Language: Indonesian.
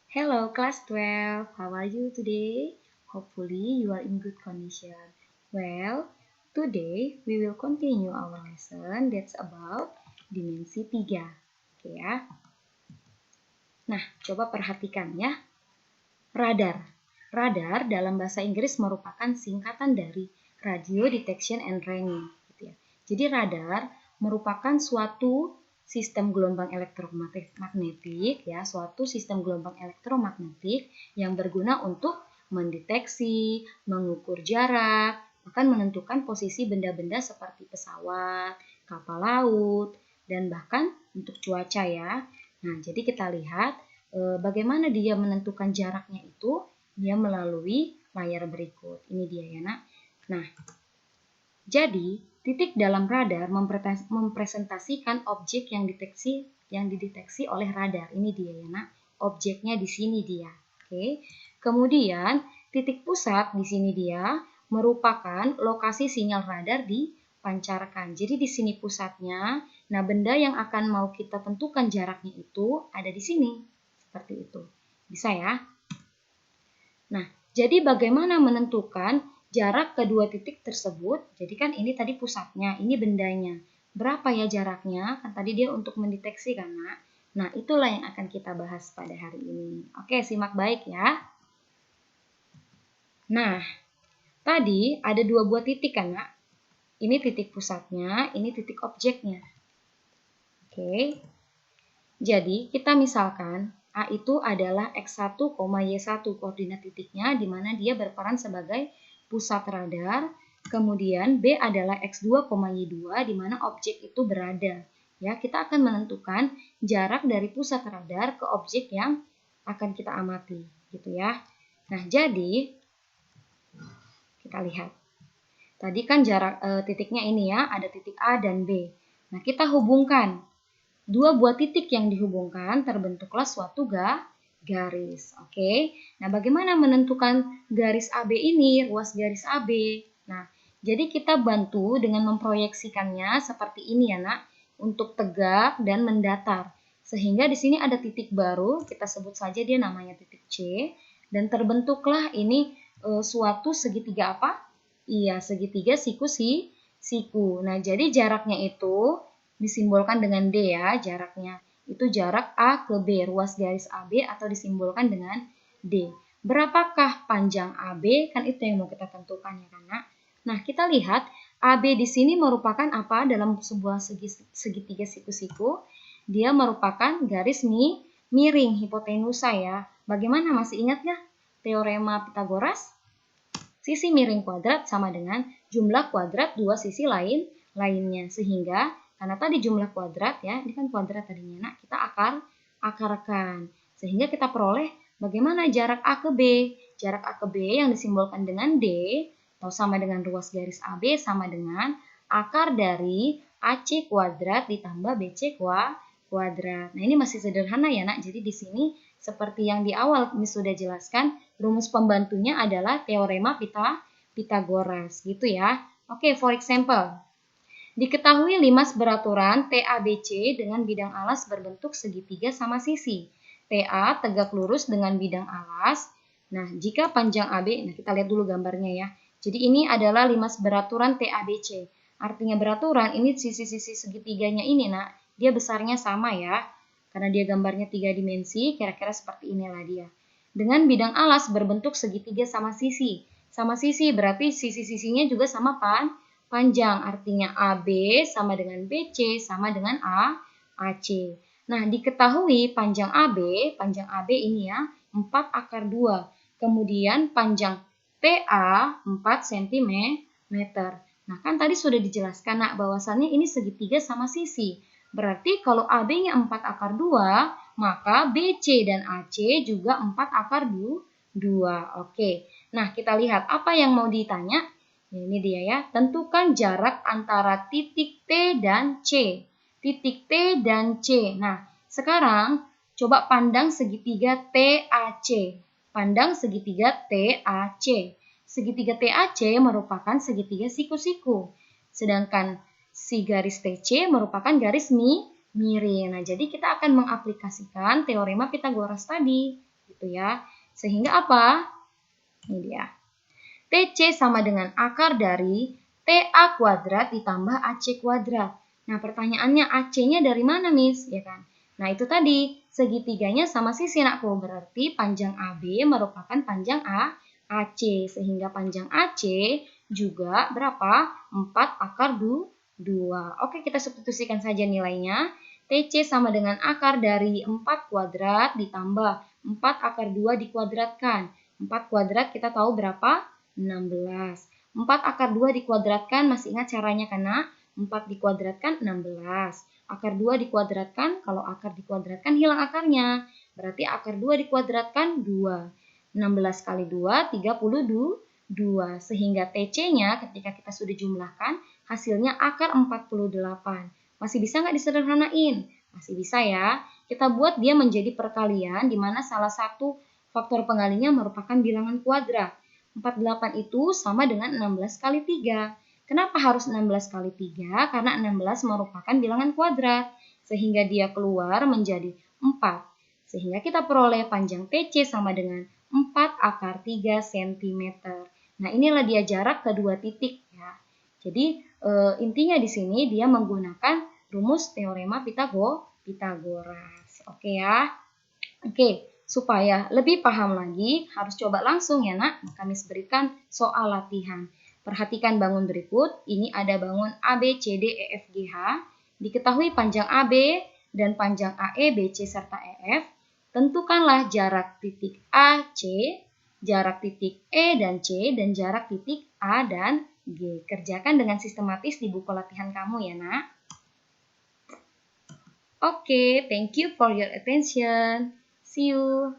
Hello, class 12. How are you today? Hopefully, you are in good condition. Well, today we will continue our lesson that's about dimensi 3. Oke ya. Nah, coba perhatikan ya. Radar. Radar dalam bahasa Inggris merupakan singkatan dari Radio Detection and Training. Gitu ya. Jadi radar merupakan suatu sistem gelombang elektromagnetik ya, suatu sistem gelombang elektromagnetik yang berguna untuk mendeteksi, mengukur jarak, bahkan menentukan posisi benda-benda seperti pesawat, kapal laut, dan bahkan untuk cuaca ya. Nah, jadi kita lihat bagaimana dia menentukan jaraknya itu dia melalui layar berikut. Ini dia ya nak. Nah, jadi titik dalam radar mempresentasikan objek yang dideteksi oleh radar. Ini dia ya nak. Objeknya di sini dia. Oke. Kemudian titik pusat di sini dia merupakan lokasi sinyal radar dipancarkan. Jadi di sini pusatnya. Nah, benda yang akan mau kita tentukan jaraknya itu ada di sini. Seperti itu. Bisa ya? Nah, jadi bagaimana menentukan jarak kedua titik tersebut? Jadi kan ini tadi pusatnya, ini bendanya. Berapa ya jaraknya? Kan tadi dia untuk mendeteksi kan, Nak? Nah, itulah yang akan kita bahas pada hari ini. Oke, simak baik ya. Nah, tadi ada dua buah titik kan, Nak? Ini titik pusatnya, ini titik objeknya. Oke. Jadi, kita misalkan A itu adalah X1, Y1 koordinat titiknya di mana dia berperan sebagai pusat radar. Kemudian B adalah X2, Y2 di mana objek itu berada. Ya, kita akan menentukan jarak dari pusat radar ke objek yang akan kita amati, gitu ya. Nah, jadi kita lihat. Tadi kan jarak titiknya ini ya, ada titik A dan B. Nah, kita hubungkan dua buah titik yang dihubungkan terbentuklah suatu garis. Oke. Nah, bagaimana menentukan garis AB ini, ruas garis AB? Nah, jadi kita bantu dengan memproyeksikannya seperti ini ya, Nak, untuk tegak dan mendatar. Sehingga di sini ada titik baru, kita sebut saja dia namanya titik C, dan terbentuklah ini suatu segitiga apa? Iya, segitiga siku. Nah, jadi jaraknya itu disimbolkan dengan D ya, jaraknya. Itu jarak A ke B, ruas garis AB atau disimbolkan dengan D. Berapakah panjang AB? Kan itu yang mau kita tentukan ya kan, Nak? Nah, kita lihat AB di sini merupakan apa dalam sebuah segitiga siku-siku? Dia merupakan garis miring hipotenusa ya. Bagaimana masih ingat nggak teorema Pitagoras? Sisi miring kuadrat sama dengan jumlah kuadrat dua sisi lainnya. Sehingga karena tadi jumlah kuadrat ya, ini kan kuadrat tadinya, Nak, kita akarkan. Sehingga kita peroleh bagaimana jarak A ke B. Jarak A ke B yang disimbolkan dengan D atau sama dengan ruas garis AB sama dengan akar dari AC kuadrat ditambah BC kuadrat. Nah, ini masih sederhana ya, Nak. Jadi di sini seperti yang di awal Miss sudah jelaskan, rumus pembantunya adalah teorema Pitagoras gitu ya. Oke, for example, diketahui limas beraturan TABC dengan bidang alas berbentuk segitiga sama sisi. TA tegak lurus dengan bidang alas. Nah, jika panjang AB, nah kita lihat dulu gambarnya ya. Jadi ini adalah limas beraturan TABC. Artinya beraturan, ini sisi-sisi segitiganya ini, nah, dia besarnya sama ya. Karena dia gambarnya 3 dimensi, kira-kira seperti inilah dia. Dengan bidang alas berbentuk segitiga sama sisi. Sama sisi berarti sisi-sisinya juga sama panjang, artinya AB sama dengan BC sama dengan AC. Nah, diketahui panjang AB ini ya 4 akar 2. Kemudian panjang TA 4 cm. Nah, kan tadi sudah dijelaskan, Nak, bahwasannya ini segitiga sama sisi. Berarti kalau AB-nya 4 akar 2, maka BC dan AC juga 4 akar 2. Oke. Nah, kita lihat apa yang mau ditanya. Ini dia ya, tentukan jarak antara titik T dan C. Titik T dan C. Nah, sekarang coba pandang segitiga TAC. Pandang segitiga TAC. Segitiga TAC merupakan segitiga siku-siku. Sedangkan si garis TC merupakan garis miring. Nah, jadi kita akan mengaplikasikan teorema Pitagoras tadi. gitu ya. Sehingga apa? Ini dia. TC sama dengan akar dari TA kuadrat ditambah AC kuadrat. Nah, pertanyaannya AC-nya dari mana, Miss? Ya kan? Nah, itu tadi, segitiganya sama sisi, nakku. Berarti panjang AB merupakan panjang AC. Sehingga panjang AC juga berapa? 4 akar 2. Oke, kita substitusikan saja nilainya. TC sama dengan akar dari 4 kuadrat ditambah 4 akar 2 dikuadratkan. 4 kuadrat kita tahu berapa? 16. 4 akar 2 dikuadratkan, masih ingat caranya kan, Nak? 4 dikuadratkan 16. Akar 2 dikuadratkan, kalau akar dikuadratkan hilang akarnya. Berarti akar 2 dikuadratkan 2. 16 kali 2, 32. Sehingga TC-nya ketika kita sudah jumlahkan, hasilnya akar 48. Masih bisa nggak disederhanain? Masih bisa ya. Kita buat dia menjadi perkalian, di mana salah satu faktor pengalinya merupakan bilangan kuadrat. 48 itu sama dengan 16 kali 3. Kenapa harus 16 kali 3? Karena 16 merupakan bilangan kuadrat. Sehingga dia keluar menjadi 4. Sehingga kita peroleh panjang TC sama dengan 4 akar 3 cm. Nah, inilah dia jarak kedua titik ya. Jadi intinya di sini dia menggunakan rumus teorema Pitagoras. Oke ya. Oke. Supaya lebih paham lagi, harus coba langsung ya, Nak. Kami berikan soal latihan. Perhatikan bangun berikut. Ini ada bangun A, B, C, D, E, F, G, H. Diketahui panjang AB dan panjang AE, BC, serta EF. Tentukanlah jarak titik A, C, jarak titik E dan C, dan jarak titik A dan G. Kerjakan dengan sistematis di buku latihan kamu ya, Nak. Oke, thank you for your attention. See you.